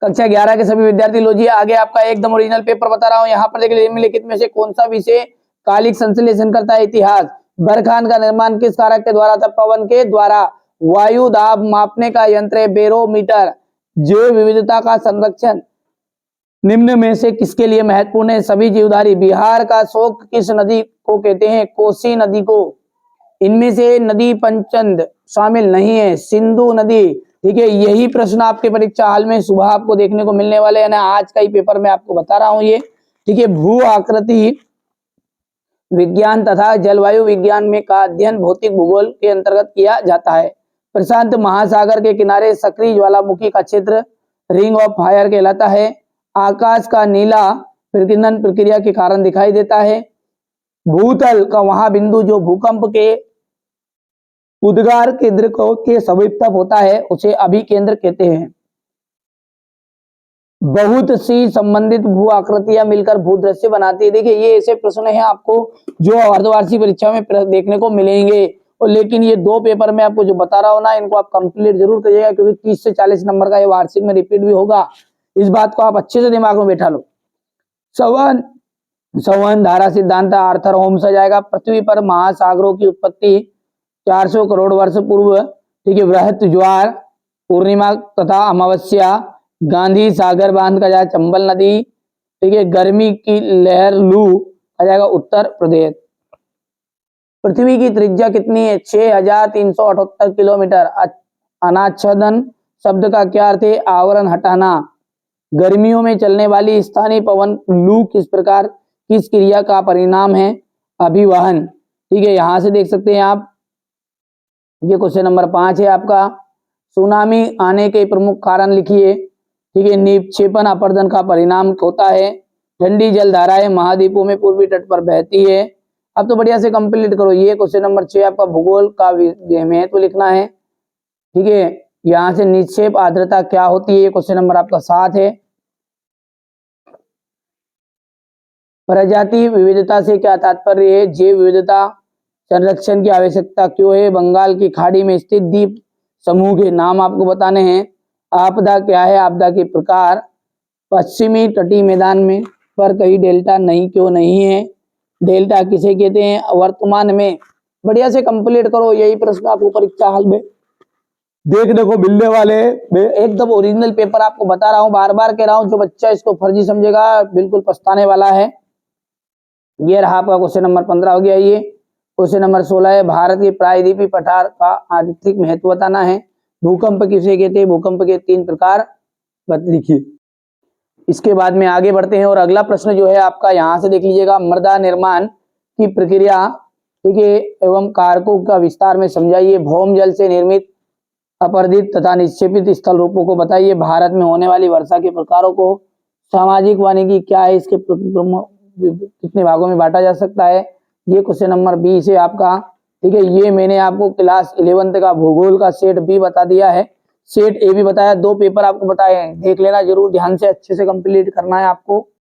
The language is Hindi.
कक्षा 11 के सभी विद्यार्थी लो जी आगे आपका एकदम ओरिजिनल पेपर बता रहा हूँ। यहाँ पर देखिए निम्नलिखित में से कौन सा विषय कालिक संश्लेषण करता है? इतिहास। बरखान का निर्माण किस कारक के द्वारा था? पवन के द्वारा। वायु दाब मापने का यंत्र है बेरोमीटर। जैव विविधता का संरक्षण निम्न में से किसके लिए महत्वपूर्ण है? सभी जीवधारी। बिहार का शोक किस नदी को कहते हैं? कोसी नदी को। इनमें से नदी पंचंद शामिल नहीं है, सिंधु नदी। ठीक है, यही प्रश्न आपके परीक्षा हाल में सुबह आपको देखने को मिलने वाले हैं ना, आज का ही पेपर में आपको बता रहा हूं ये। ठीक है, भू आकृति विज्ञान तथा जलवायु विज्ञान में का अध्ययन भौतिक भूगोल के अंतर्गत किया जाता है। प्रशांत महासागर के किनारे सक्रिय ज्वालामुखी का क्षेत्र रिंग ऑफ फायर कहलाता है। आकाश का नीला प्रतिनन प्रक्रिया के कारण दिखाई देता है। भूतल का वहां बिंदु जो भूकंप के उद्गार केंद्र के समीप होता है उसे अभिकेंद्र कहते हैं। बहुत सी संबंधित भू आकृतियां मिलकर भूदृश्य बनाती है। देखिए ये ऐसे प्रश्न हैं आपको जो अर्धवार्षिक परीक्षा में देखने को मिलेंगे, और लेकिन ये दो पेपर में आपको जो बता रहा हूं ना, इनको आप कंप्लीट जरूर करिएगा, क्योंकि 30 से 40 नंबर का ये वार्षिक में रिपीट भी होगा। इस बात को आप अच्छे से दिमाग में बैठा लो। संवहन धारा सिद्धांत आर्थर होम्स आ जाएगा। पृथ्वी पर महासागरों की उत्पत्ति 400 करोड़ वर्ष पूर्व। ठीक है, वृहत ज्वार, पूर्णिमा तथा अमावस्या, गांधी सागर बांध का जाए चंबल नदी। ठीक है, गर्मी की लहर लू आ जाएगा उत्तर प्रदेश। पृथ्वी की त्रिज्या कितनी है? 6378 किलोमीटर। अनाच्छादन शब्द का क्या अर्थ है? आवरण हटाना। गर्मियों में चलने वाली स्थानीय पवन लू किस क्रिया का परिणाम है? अभिवहन। ठीक है, यहां से देख सकते हैं आप, ये क्वेश्चन नंबर 5 है आपका। सुनामी आने के प्रमुख कारण लिखिए। ठीक है, निक्षेपण अपर्दन का परिणाम होता है। ठंडी जलधाराएं महाद्वीपों में पूर्वी तट पर बहती है। अब तो बढ़िया से कंप्लीट करो। ये क्वेश्चन नंबर 6 आपका भूगोल का महत्व लिखना है। ठीक है, यहां से निक्षेप आर्द्रता क्या होती है? ये क्वेश्चन नंबर आपका 7 है। प्रजाति विविधता से क्या तात्पर्य है? जैव विविधता संरक्षण की आवश्यकता क्यों है? बंगाल की खाड़ी में स्थित द्वीप समूह के नाम आपको बताने हैं। आपदा क्या है? आपदा के प्रकार। पश्चिमी तटीय मैदान में पर कहीं डेल्टा नहीं क्यों नहीं है? डेल्टा किसे कहते हैं? वर्तमान में। बढ़िया से कंप्लीट करो, यही प्रश्न आपको परीक्षा हाल में देखने को मिलने वाले। एकदम ओरिजिनल पेपर आपको बता रहा हूँ, बार बार कह रहा हूँ, जो बच्चा इसको फर्जी समझेगा बिल्कुल पछताने वाला है। ये रहा आपका क्वेश्चन नंबर 15 हो गया। ये क्वेश्चन नंबर 16 है। भारत के प्रायद्वीपीय पठार का आर्थिक महत्व बताना है। भूकंप किसे कहते हैं? भूकंप के 3 प्रकार लिखिए। इसके बाद में आगे बढ़ते हैं और अगला प्रश्न जो है आपका यहां से देख लीजिएगा। मृदा निर्माण की प्रक्रिया, ठीक है, एवं कारकों का विस्तार में समझाइए। भौम जल से निर्मित अपर्दित तथा निक्षेपित स्थल रूपों को बताइए। भारत में होने वाली वर्षा के प्रकारों को। सामाजिक वानिकी क्या है? इसके कितने भागों में बांटा जा सकता है? ये क्वेश्चन नंबर 20 है आपका। ठीक है, ये मैंने आपको क्लास 11th का भूगोल का सेट बी बता दिया है, सेट ए भी बताया। 2 पेपर आपको बताए हैं, देख लेना जरूर, ध्यान से अच्छे से कंप्लीट करना है आपको।